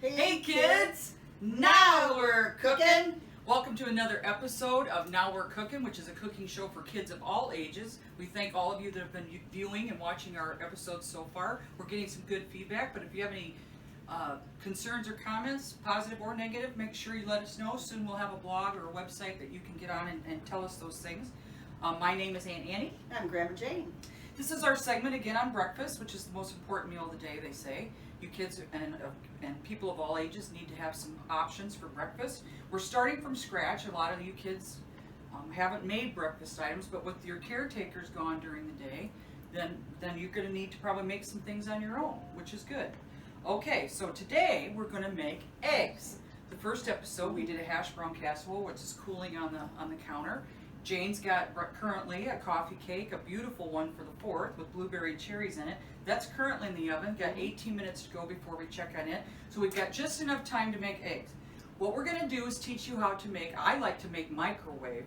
Hey kids, now we're cooking. Welcome to another episode of Now We're Cooking, which is a cooking show for kids of all ages. We thank all of you that have been viewing and watching our episodes so far. We're getting some good feedback, but if you have any concerns or comments, positive or negative, make sure you let us know. Soon we'll have a blog or a website that you can get on and tell us those things. My name is Aunt Annie. I'm Grandma Jayne. This is our segment again on breakfast, which is the most important meal of the day, they say. You kids and people of all ages need to have some options for breakfast. We're starting from scratch. A lot of you kids haven't made breakfast items, but with your caretakers gone during the day, then you're going to need to probably make some things on your own, which is good. Okay, so today we're going to make eggs. The first episode we did a hash brown casserole, which is cooling on the counter. Jayne's got currently a coffee cake, a beautiful one for the 4th with blueberry cherries in it. That's currently in the oven. Got 18 minutes to go before we check on it. So we've got just enough time to make eggs. What we're going to do is teach you how to make, I like to make microwave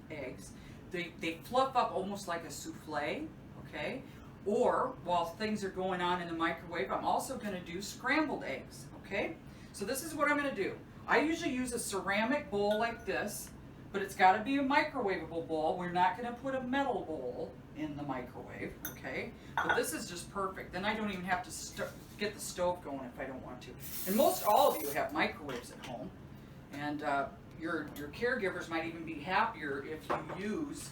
eggs. They fluff up almost like a souffle, okay? Or while things are going on in the microwave, I'm also going to do scrambled eggs, okay? So this is what I'm going to do. I usually use a ceramic bowl like this, but it's got to be a microwavable bowl. We're not going to put a metal bowl in the microwave, okay? But this is just perfect. Then I don't even have to get the stove going if I don't want to. And most all of you have microwaves at home, and your caregivers might even be happier if you use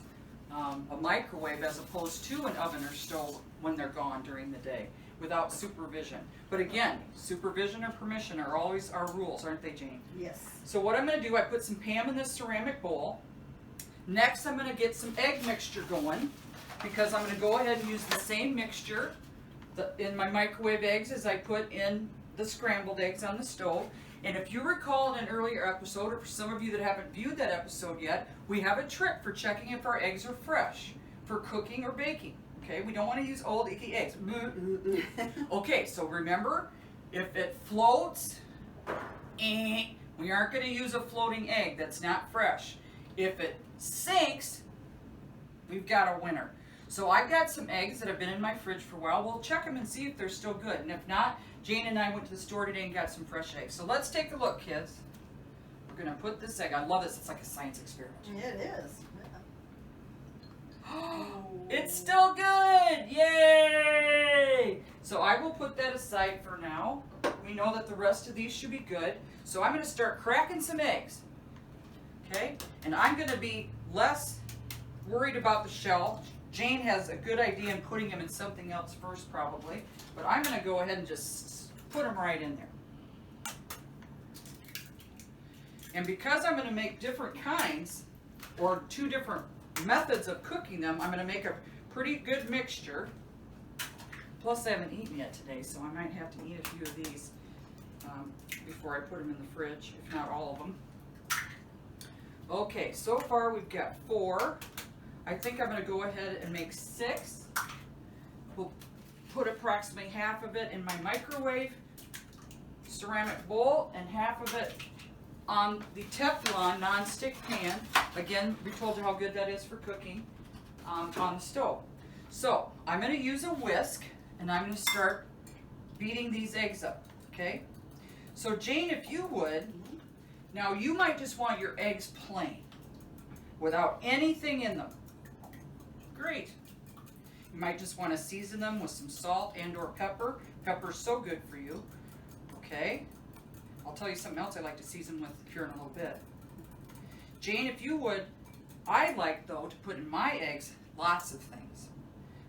a microwave as opposed to an oven or stove when they're gone during the day without supervision. But again, supervision and permission are always our rules, aren't they, Jayne? Yes. So what I'm going to do, I put some Pam in this ceramic bowl. Next, I'm going to get some egg mixture going because I'm going to go ahead and use the same mixture in my microwave eggs as I put in the scrambled eggs on the stove. And if you recall in an earlier episode, or for some of you that haven't viewed that episode yet, we have a trick for checking if our eggs are fresh for cooking or baking. Okay, we don't want to use old icky eggs. Okay, so remember, if it floats, we aren't going to use a floating egg. That's not fresh. If it sinks, we've got a winner. So I've got some eggs that have been in my fridge for a while. We'll check them and see if they're still good. And if not, Jayne and I went to the store today and got some fresh eggs. So let's take a look, kids. We're going to put this egg. I love this. It's like a science experiment. It is. It's still good! Yay! So I will put that aside for now. We know that the rest of these should be good. So I'm going to start cracking some eggs. Okay? And I'm going to be less worried about the shell. Jayne has a good idea in putting them in something else first probably. But I'm going to go ahead and just put them right in there. And because I'm going to make different kinds, or 2 different methods of cooking them, I'm going to make a pretty good mixture. Plus I haven't eaten yet today, so I might have to eat a few of these before I put them in the fridge, if not all of them. Okay, so far we've got 4. I think I'm going to go ahead and make 6. We'll put approximately half of it in my microwave ceramic bowl and half of it on the Teflon non-stick pan. Again, we told you how good that is for cooking on the stove. So I'm going to use a whisk and I'm going to start beating these eggs up, okay? So Jayne, if you would, now you might just want your eggs plain without anything in them. Great. You might just want to season them with some salt and or pepper. Pepper's so good for you, okay? I'll tell you something else I like to season with here in a little bit. Jayne, if you would, I like, though, to put in my eggs lots of things,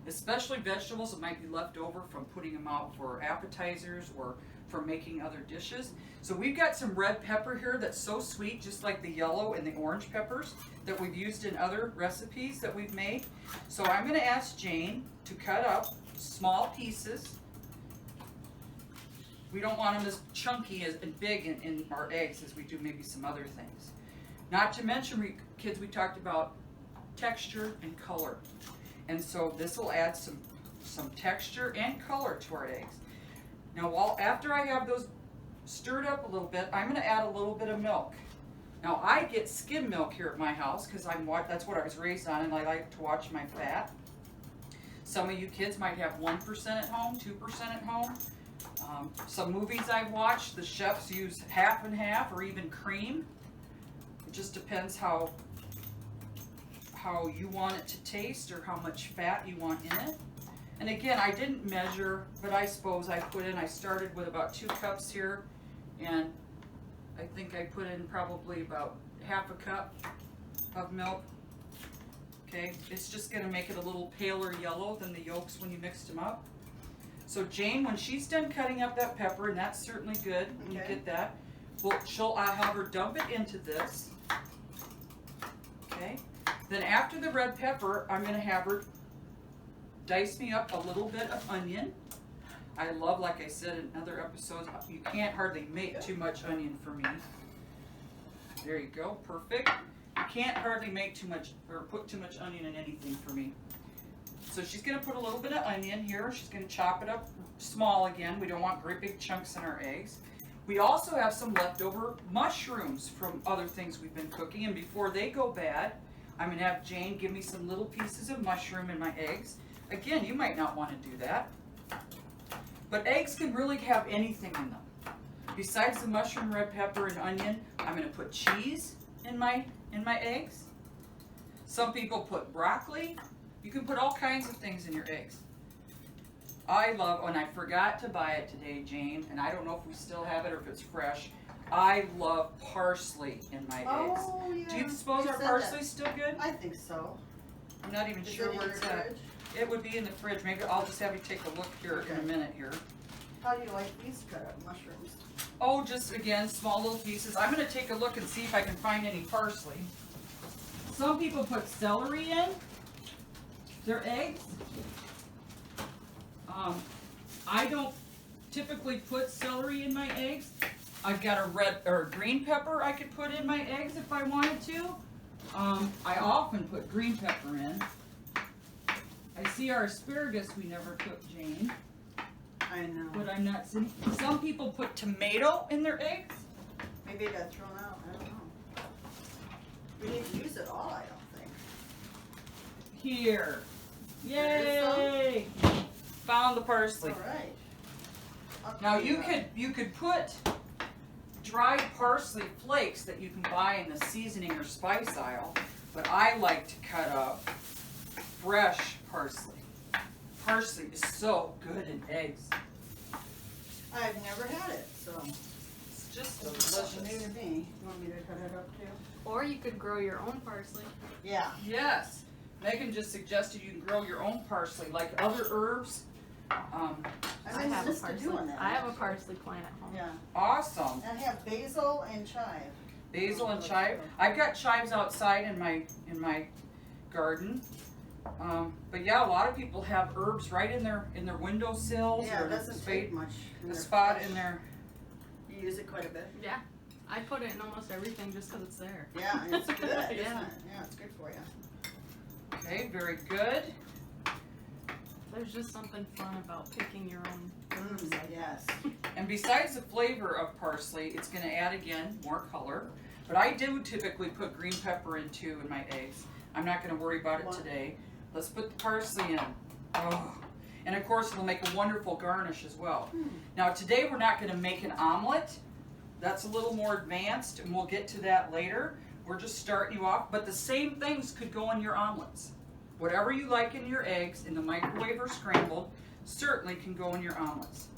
especially vegetables that might be left over from putting them out for appetizers or for making other dishes. So we've got some red pepper here that's so sweet, just like the yellow and the orange peppers that we've used in other recipes that we've made. So I'm going to ask Jayne to cut up small pieces. We don't want them as chunky and big in our eggs as we do maybe some other things. Not to mention, kids, we talked about texture and color. And so this will add some texture and color to our eggs. Now, after I have those stirred up a little bit, I'm going to add a little bit of milk. Now, I get skim milk here at my house because that's what I was raised on, and I like to watch my fat. Some of you kids might have 1% at home, 2% at home. Some movies I've watched, the chefs use half and half or even cream. It just depends how you want it to taste or how much fat you want in it. And again, I didn't measure, but I suppose I started with about 2 cups here, and I think I put in probably about half a cup of milk. Okay, it's just gonna make it a little paler yellow than the yolks when you mixed them up. So Jayne, when she's done cutting up that pepper, and that's certainly good when you get that, well, I'll have her dump it into this. Okay, then after the red pepper, I'm gonna have her dice me up a little bit of onion. I love, like I said in other episodes, you can't hardly make too much onion for me. There you go, perfect. You can't hardly make too much or put too much onion in anything for me. So she's gonna put a little bit of onion here. She's gonna chop it up small again. We don't want great big chunks in our eggs. We also have some leftover mushrooms from other things we've been cooking, and before they go bad, I'm gonna have Jayne give me some little pieces of mushroom in my eggs. Again, you might not want to do that, but eggs can really have anything in them. Besides the mushroom, red pepper, and onion, I'm gonna put cheese in my eggs. Some people put broccoli. You can put all kinds of things in your eggs. I love, and I forgot to buy it today, Jayne, and I don't know if we still have it or if it's fresh. I love parsley in my eggs. Yeah. Do you suppose our parsley's still good? I think so. I'm not even sure where it's at. It would be in the fridge. Maybe I'll just have you take a look here in a minute here. How do you like these cut up mushrooms? Oh, just again, small little pieces. I'm going to take a look and see if I can find any parsley. Some people put celery in their eggs. I don't typically put celery in my eggs. I've got a red or green pepper I could put in my eggs if I wanted to. I often put green pepper in. I see our asparagus we never cooked, Jayne. I know. But I'm not seeing. Some people put tomato in their eggs. Maybe it got thrown out. I don't know. We need to use it all, I don't think. Here. Yay! Found the parsley. All right. Now you could put dried parsley flakes that you can buy in the seasoning or spice aisle, but I like to cut up fresh parsley. Parsley is so good in eggs. I've never had it, so It's just it's new delicious. to me. You want me to cut it up too? Or you could grow your own parsley. Yeah. Yes. Megan just suggested you can grow your own parsley, like other herbs. I'm I have a used to parsley. doing that. I have a parsley plant at home. Yeah. Awesome. And I have basil and chive. Basil and chive. I've got chives outside in my garden. But yeah, a lot of people have herbs right in their windowsills Yeah, or it doesn't take much. in a their spot fridge. in there. You use it quite a bit. Yeah. I put it in almost everything just because it's there. Yeah, and it's good, isn't it? Yeah. Yeah, it's good for you. Okay, very good. There's just something fun about picking your own herbs. Yes. And besides the flavor of parsley, it's going to add again more color. But I do typically put green pepper in too in my eggs. I'm not going to worry about it today. Let's put the parsley in. Oh. And of course, it'll make a wonderful garnish as well. Now today we're not going to make an omelet. That's a little more advanced, and we'll get to that later. We're just starting you off, but the same things could go in your omelets. Whatever you like in your eggs, in the microwave or scrambled, certainly can go in your omelets.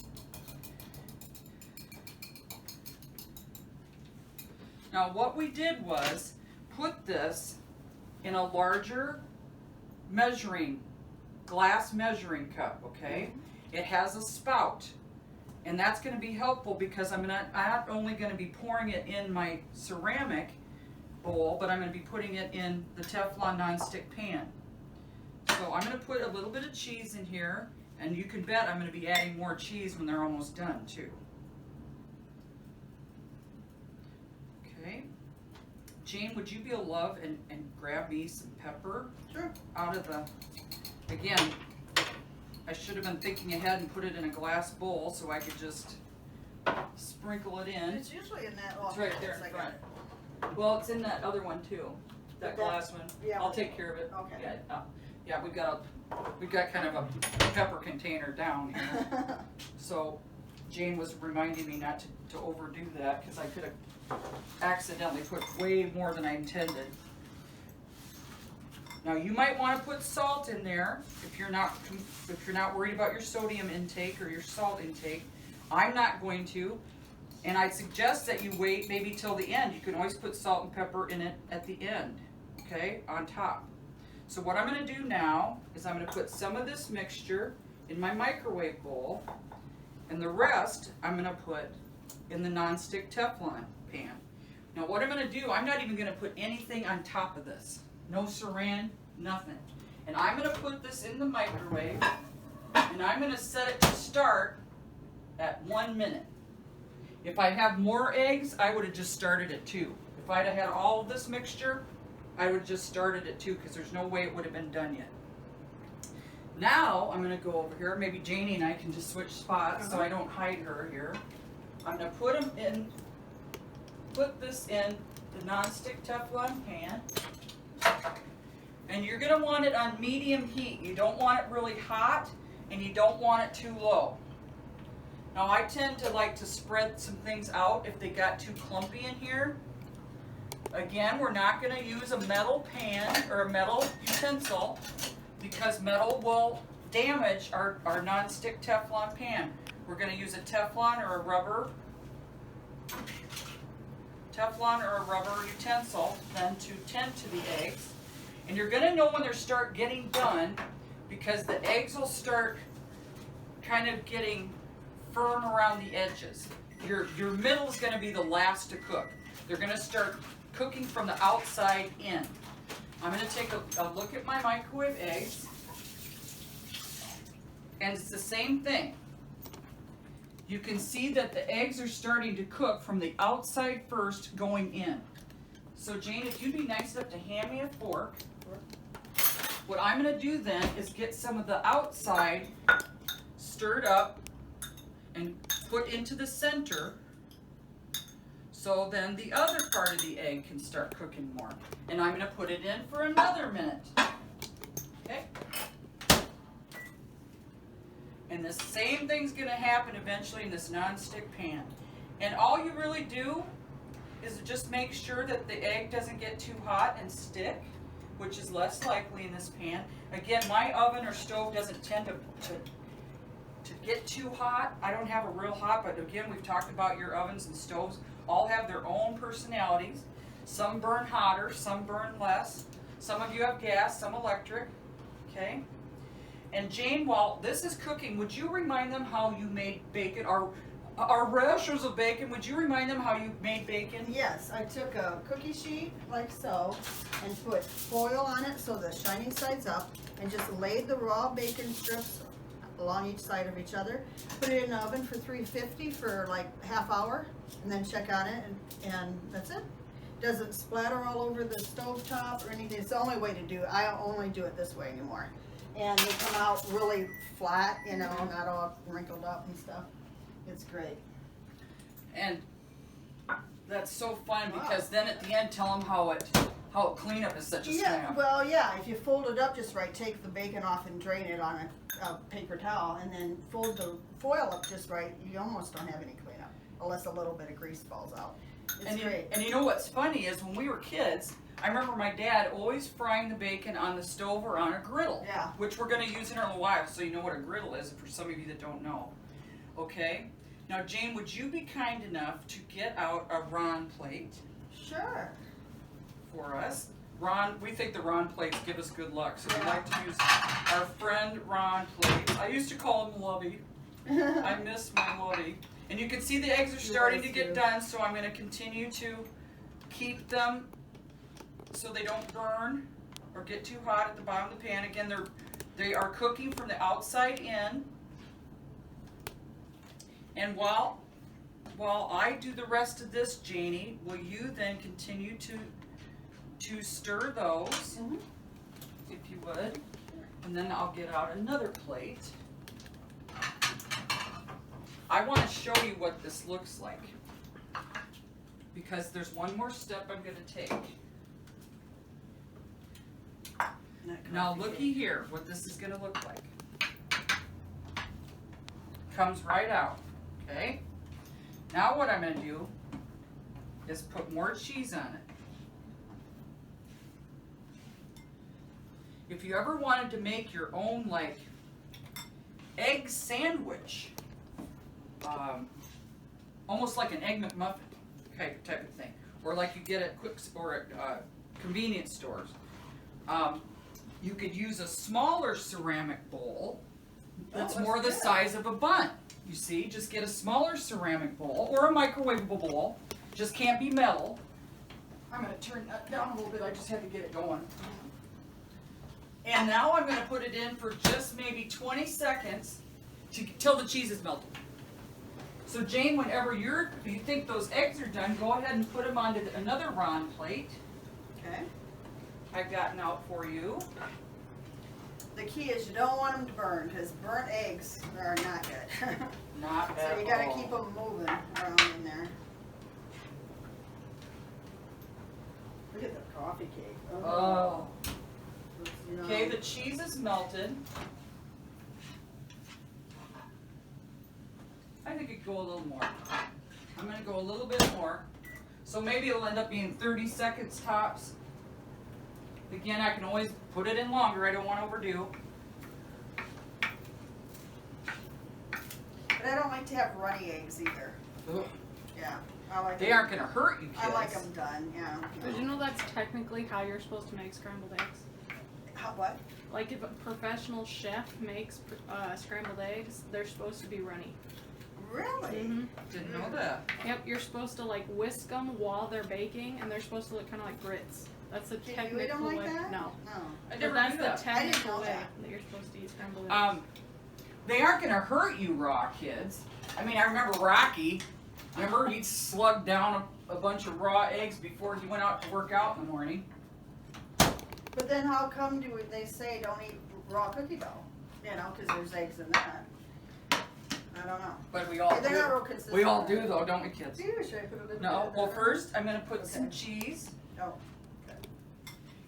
Now what we did was put this in a larger glass measuring cup, okay? It has a spout, and that's going to be helpful because I'm not only going to be pouring it in my ceramic bowl, but I'm going to be putting it in the Teflon nonstick pan. So I'm going to put a little bit of cheese in here, and you can bet I'm going to be adding more cheese when they're almost done too. Okay. Jayne, would you be a love and grab me some pepper? Sure. Out of the, again, I should have been thinking ahead and put it in a glass bowl so I could just sprinkle it in. It's usually in that. It's right there in front. Well, it's in that other one too, that glass one. Yeah. I'll take care of it. Okay. Yeah, yeah, we've got kind of a pepper container down here. So Jayne was reminding me not to overdo that because I could have accidentally put way more than I intended. Now you might want to put salt in there if you're not worried about your sodium intake or your salt intake. I'm not going to, and I'd suggest that you wait maybe till the end. You can always put salt and pepper in it at the end, okay, on top. So what I'm going to do now is I'm going to put some of this mixture in my microwave bowl, and the rest I'm going to put in the nonstick Teflon pan. Now what I'm going to do, I'm not even going to put anything on top of this. No saran, nothing. And I'm going to put this in the microwave, and I'm going to set it to start at 1 minute. If I have more eggs, I would have just started at 2. If I'd have had all of this mixture, I would have just started at 2 because there's no way it would have been done yet. Now I'm going to go over here. Maybe Janie and I can just switch spots so I don't hide her here. I'm going to put this in the nonstick Teflon pan. And you're going to want it on medium heat. You don't want it really hot, and you don't want it too low. Now I tend to like to spread some things out if they got too clumpy in here. Again, we're not going to use a metal pan or a metal utensil because metal will damage our nonstick Teflon pan. We're going to use a Teflon or a rubber utensil then to tend to the eggs. And you're going to know when they start getting done because the eggs will start kind of getting firm around the edges. Your middle is going to be the last to cook. They're going to start cooking from the outside in. I'm going to take a look at my microwave eggs, and it's the same thing. You can see that the eggs are starting to cook from the outside first going in. So Jayne, if you'd be nice enough to hand me a fork, what I'm going to do then is get some of the outside stirred up and put into the center, so then the other part of the egg can start cooking more. And I'm going to put it in for another minute. Okay? And the same thing's going to happen eventually in this nonstick pan. And all you really do is just make sure that the egg doesn't get too hot and stick, which is less likely in this pan. Again, my oven or stove doesn't tend to get too hot. I don't have a real hot, but again, we've talked about your ovens and stoves all have their own personalities. Some burn hotter, some burn less. Some of you have gas, some electric, okay? And Jayne, while this is cooking, would you remind them how you made bacon? Our rashers of bacon, would you remind them how you made bacon? Yes, I took a cookie sheet like so and put foil on it so the shiny side's up and just laid the raw bacon strips along each side of each other. Put it in the oven for 350 for like half hour and then check on it and that's it. Doesn't splatter all over the stove top or anything. It's the only way to do it. I only do it this way anymore. And they come out really flat, you know, not all wrinkled up and stuff. It's great. And that's so fun because then at the end tell them how cleanup is such a snap. Well, yeah, if you fold it up just right, take the bacon off and drain it on a paper towel and then fold the foil up just right, you almost don't have any cleanup unless a little bit of grease falls out. It's great. And you know what's funny is when we were kids, I remember my dad always frying the bacon on the stove or on a griddle, Yeah. which we're going to use in a little while, so you know what a griddle is for some of you that don't know. Okay? Now, Jayne, would you be kind enough to get out a Ron plate Sure. for us? Ron, we think the Ron plates give us good luck, so we like to use our friend Ron plate. I used to call him Lovey. I miss my Lovey. And you can see the eggs are starting to get done, so I'm going to continue to keep them so they don't burn or get too hot at the bottom of the pan. Again, they are cooking from the outside in. And while I do the rest of this, Janie, will you then continue to stir those, if you would, and then I'll get out another plate. I want to show you what this looks like because there's one more step I'm going to take. Now looky here, what this is going to look like. Comes right out, Okay? Now what I'm gonna do is put more cheese on it. If you ever wanted to make your own like egg sandwich, almost like an egg McMuffin type of thing, or like you get at convenience stores, you could use a smaller ceramic bowl that's Oh, more the good. size of a bun. You see, just get a smaller ceramic bowl or a microwavable bowl. Just can't be metal. I'm going to turn that down a little bit. I just had to get it going. And now I'm going to put it in for just maybe 20 seconds till the cheese is melted. So Jane, whenever you think those eggs are done, go ahead and put them onto another Ron plate Okay. I've gotten out for you. The key is you don't want them to burn, because burnt eggs are not good. Not at all. So you gotta keep them moving around in there. Look at the coffee cake. Oh. Looks yum. Okay, the cheese is melted. I think it could go a little more. I'm going to go a little bit more. So maybe it'll end up being 30 seconds tops. Again, I can always put it in longer. I don't want to overdo. But I don't like to have runny eggs either. Ugh. Yeah. I like They them- aren't going to hurt you kids. I like them done, yeah. Did you know that's technically how you're supposed to make scrambled eggs? How, what? Like if a professional chef makes scrambled eggs, they're supposed to be runny. Really? Mm-hmm. Didn't know that. Yep, you're supposed to like whisk them while they're baking, and they're supposed to look kind of like grits. That's the Can you technical eat them like way. that? No, No. I but never that's knew the that. I didn't technical know way that. that you're supposed to eat scrambled eggs. They aren't going to hurt you raw, kids. I mean, I remember Rocky. Remember, he'd slug down a bunch of raw eggs before he went out to work out in the morning. But then how come they say don't eat raw cookie dough? You know, because there's eggs in that. I don't know. But we all They're not real do. consistent. We all do, though, don't we, kids? Do should I put a little No. bit Well, of first, I'm going to put some Okay. cheese. Oh.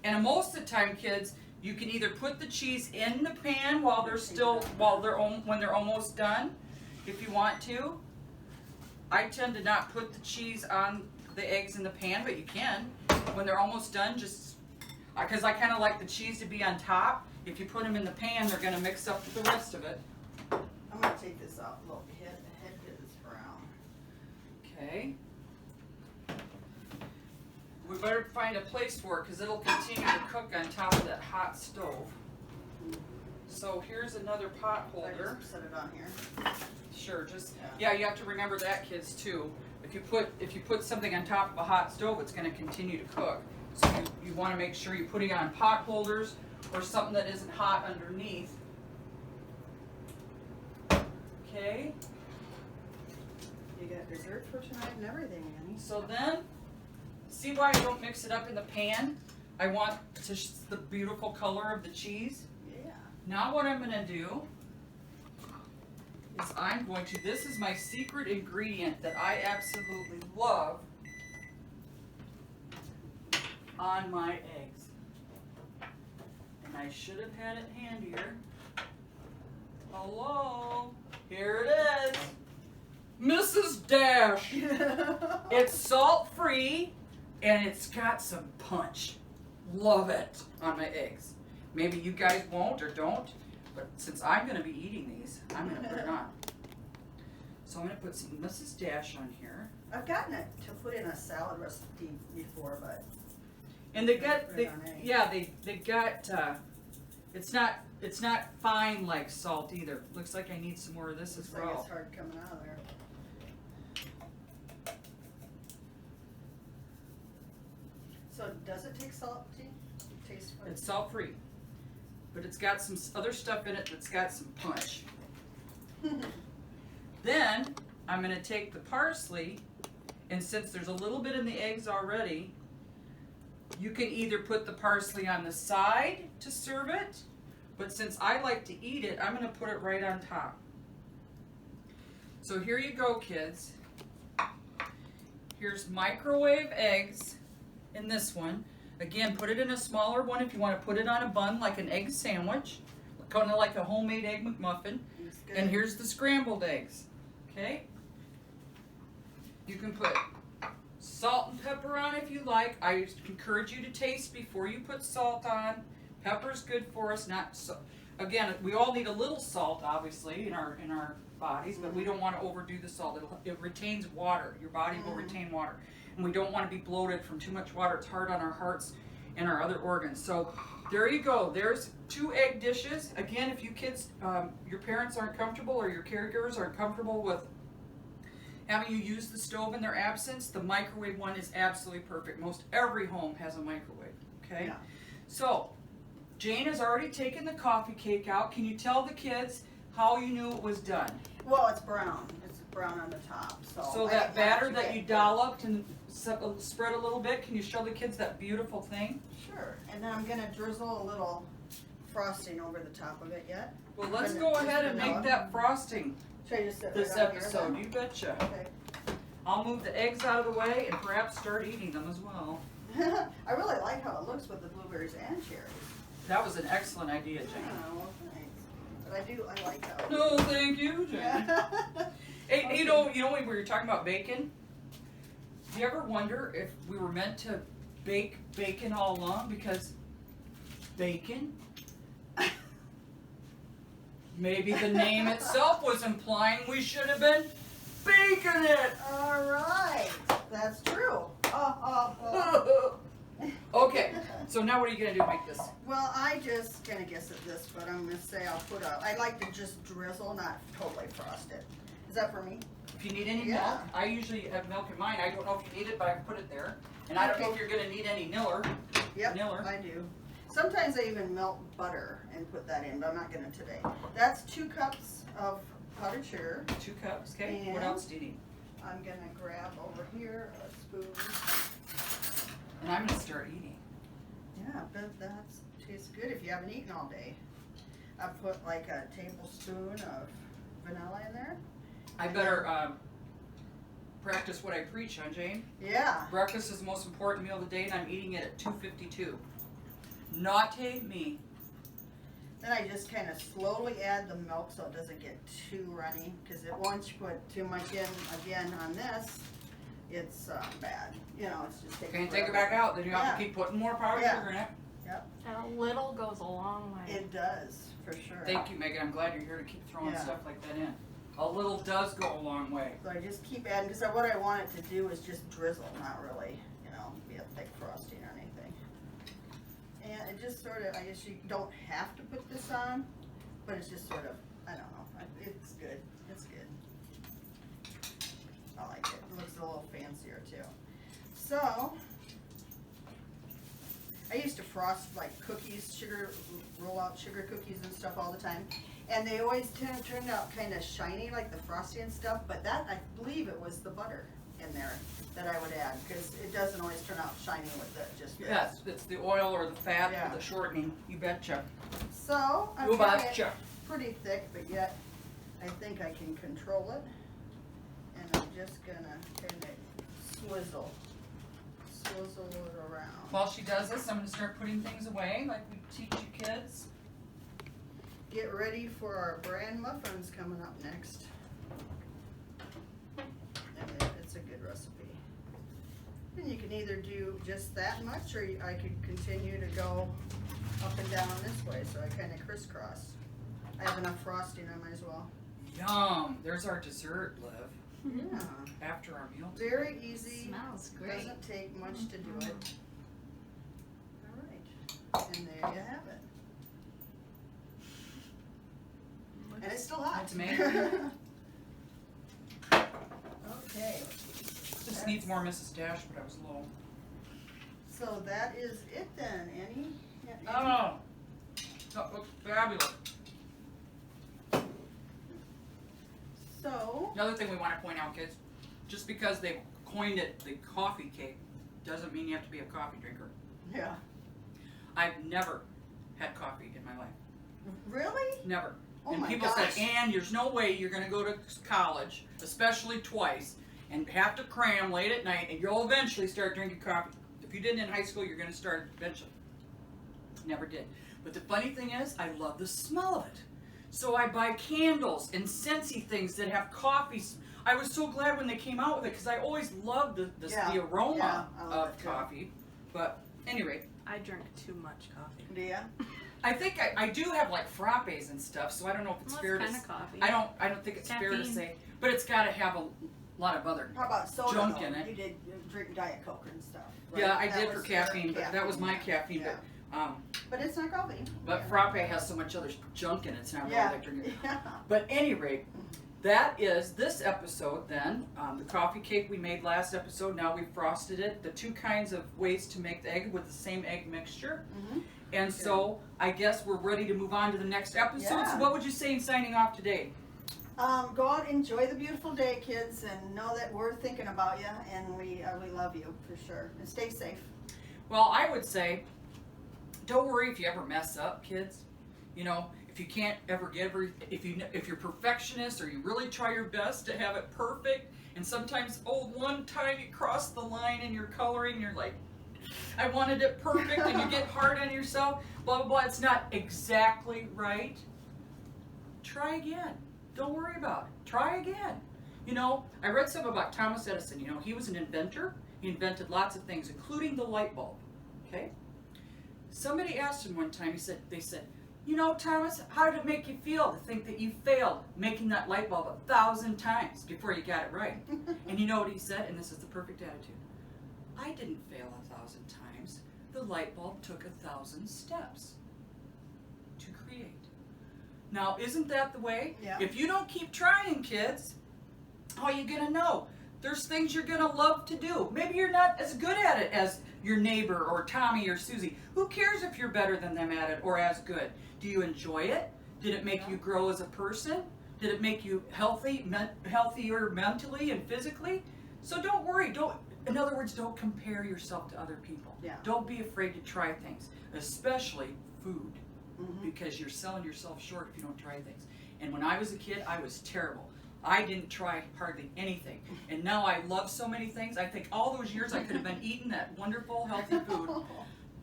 And most of the time, kids, you can either put the cheese in the pan while they're when they're almost done, if you want to. I tend to not put the cheese on the eggs in the pan, but you can. When they're almost done, just, because I kind of like the cheese to be on top. If you put them in the pan, they're going to mix up with the rest of it. I'm gonna take this out a little bit. The head is brown. Okay. We better find a place for it because it'll continue to cook on top of that hot stove. So here's another pot So I holder. just set it on here. Sure, just yeah, you have to remember that, kids, too. If you put something on top of a hot stove, it's going to continue to cook. So you want to make sure you put it on pot holders or something that isn't hot underneath. Okay. You got dessert for tonight and everything, Annie. So then, see why I don't mix it up in the pan? I want the beautiful color of the cheese. Yeah. Now what I'm going to do is this is my secret ingredient that I absolutely love on my eggs. And I should have had it handier. Hello, here it is. Mrs. Dash. It's salt-free and it's got some punch. Love it on my eggs. Maybe you guys won't or don't, but since I'm going to be eating these, I'm going to put it on. So I'm going to put some Mrs. Dash on here. I've gotten it to put in a salad recipe before, but And they got, Put it on eggs. yeah, they got, it's not fine like salt either. Looks like I need some more of this as it's like well. it's hard coming out of there. So does it take salt? Taste good? It's salt free, but it's got some other stuff in it that's got some punch. Then I'm going to take the parsley, and since there's a little bit in the eggs already, you can either put the parsley on the side to serve it, but since I like to eat it, I'm going to put it right on top. So here you go, kids. Here's microwave eggs in this one. Again, put it in a smaller one if you want to put it on a bun like an egg sandwich, kind of like a homemade egg McMuffin. It's good. And here's the scrambled eggs. Okay? You can put salt and pepper on if you like. I encourage you to taste before you put salt on. Pepper's good for us. Not so. Again, we all need a little salt, obviously, in our bodies, but we don't want to overdo the salt. It retains water. Your body will retain water, and we don't want to be bloated from too much water. It's hard on our hearts and our other organs. So there you go. There's 2 egg dishes. Again, if you kids, your parents aren't comfortable or your caregivers aren't comfortable with having you use the stove in their absence, the microwave one is absolutely perfect. Most every home has a microwave. Okay. Yeah. So Jayne has already taken the coffee cake out. Can you tell the kids how you knew it was done? Well, it's brown. It's brown on the top. So That batter that you dolloped and spread a little bit, can you show the kids that beautiful thing? Sure. And then I'm gonna drizzle a little frosting over the top of it yet. Well, let's Vanilla- go just ahead and make vanilla. that frosting Should I just sit this right on here episode. then? You betcha. Okay. I'll move the eggs out of the way and perhaps start eating them as well. I really like how it looks with the blueberries and cherries. That was an excellent idea, Yeah, Jayne. well, thanks. But I like how. No, thank you, Jayne. Yeah. Hey, Okay. you know when we were talking about bacon? Do you ever wonder if we were meant to bake bacon all along? Because bacon? Maybe the name itself was implying we should have been baking it. All right, that's true. Oh. Okay, so now what are you gonna do to make this? Well, I just gonna guess at this, but I'm gonna say I'll put I like to just drizzle, not totally frost it. Is that for me? If you need any Yeah. milk, I usually have milk in mine. I don't know if you need it, but I can put it there. And I don't know if you're gonna need any Niller. Yep, Niller. I do. Sometimes I even melt butter and put that in, but I'm not gonna today. That's 2 cups of powdered sugar. 2 cups, okay? And- What else do you need? I'm gonna grab over here a spoon. And I'm gonna start eating. Yeah, but that tastes good if you haven't eaten all day. I put like a tablespoon of vanilla in there. I better practice what I preach, huh, Jayne? Yeah. Breakfast is the most important meal of the day, and I'm eating it at 2:52. Naughty me. Then I just kind of slowly add the milk so it doesn't get too runny. Because once you put too much in again on this, it's bad. You know, it's just taking Can't take it forever. back out. Then you have Yeah. to keep putting more powdered Yeah. sugar in it. And a little goes a long way. It does, for sure. Thank you, Megan. I'm glad you're here to keep throwing Yeah. stuff like that in. A little does go a long way. So I just keep adding, because what I want it to do is just drizzle, not really, be a thick frosting or anything. And it just sort of, I guess you don't have to put this on, but it's just sort of, I don't know, it's good, it's good. I like it, it looks a little fancier too. So, I used to frost like cookies, roll out sugar cookies and stuff all the time. And they always turned out kind of shiny, like the frosting and stuff, but that, I believe it was the butter in there that I would add, because it doesn't always turn out shiny with just this. Yes, it's the oil or the fat Yeah. or the shortening. You betcha. So, I'm You getting it betcha. pretty thick, but yet I think I can control it. And I'm just gonna kind of swizzle it around. While she does this, I'm going to start putting things away like we teach you kids. Get ready for our bran muffins coming up next. And it's a good recipe. And you can either do just that much, or I could continue to go up and down this way, so I kind of crisscross. I have enough frosting, I might as well. Yum. There's our dessert, Liv. Yeah, After our meal. very easy. Smells great. Doesn't take much to do it. All right, and there you have it. And it's still hot. It's amazing. Okay, Just needs more Mrs. Dash, but I was low. so that is it then, Annie? Oh, that looks fabulous. So, Another thing we want to point out, kids, just because they coined it the coffee cake doesn't mean you have to be a coffee drinker. yeah. I've never had coffee in my life. Really? Never. Oh And my people gosh. say, Ann, there's no way you're going to go to college, especially twice, and have to cram late at night, and you'll eventually start drinking coffee. If you didn't in high school, you're going to start eventually. Never did. But the funny thing is, I love the smell of it. So I buy candles and scentsy things that have coffee. I was so glad when they came out with it because I always loved Yeah. the aroma Yeah, I love of it too. coffee. But anyway, I drink too much coffee. Do ya? I think I do have like frappes and stuff, so I don't know if it's Well, fair it's to. kind of coffee. I don't think it's fair to Caffeine. say, but it's got to have a lot of other. How about soda? Junk though? in it. You did drink Diet Coke and stuff. Right? Yeah, I That did for was your caffeine, but that was my caffeine. Yeah. But it's not coffee. But frappe has so much other junk in it, it's not really Yeah. like drinking. Yeah. But any rate, that is this episode then. The coffee cake we made last episode, now we've frosted it. The 2 kinds of ways to make the egg with the same egg mixture. Mhm. And so I guess we're ready to move on to the next episode. Yeah. So what would you say in signing off today? Go out, enjoy the beautiful day, kids, and know that we're thinking about you, and we love you for sure. And stay safe. Well, I would say, don't worry if you ever mess up, kids. You know, if you can't ever get if you're perfectionist or you really try your best to have it perfect, and sometimes one time you cross the line in your coloring, you're like, I wanted it perfect, and you get hard on yourself. Blah blah blah. It's not exactly right. Try again. Don't worry about it. Try again. You know, I read something about Thomas Edison. You know, he was an inventor. He invented lots of things, including the light bulb. Okay? Somebody asked him one time, they said, you know, Thomas, how did it make you feel to think that you failed making that light bulb 1,000 times before you got it right? And you know what he said? And this is the perfect attitude. I didn't fail 1,000 times. The light bulb took 1,000 steps to create. Now, isn't that the way? Yeah. If you don't keep trying, kids, how are you going to know? There's things you're going to love to do. Maybe you're not as good at it as your neighbor or Tommy or Susie. Who cares if you're better than them at it or as good? Do you enjoy it? Did it make you grow as a person? Did it make you healthier mentally and physically? So don't worry. In other words, don't compare yourself to other people. Yeah. Don't be afraid to try things, especially food, Mhm. because you're selling yourself short if you don't try things. And when I was a kid, I was terrible. I didn't try hardly anything. And now I love so many things. I think all those years I could have been eating that wonderful, healthy food.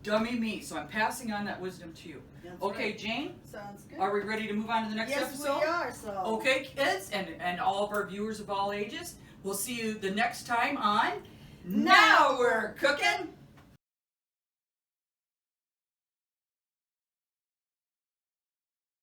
Dummy me. So I'm passing on that wisdom to you. That's Okay, right. Jane, Sounds good. are we ready to move on to the next yes, episode? we are. So. Okay, kids, and all of our viewers of all ages, we'll see you the next time on Now We're Cooking.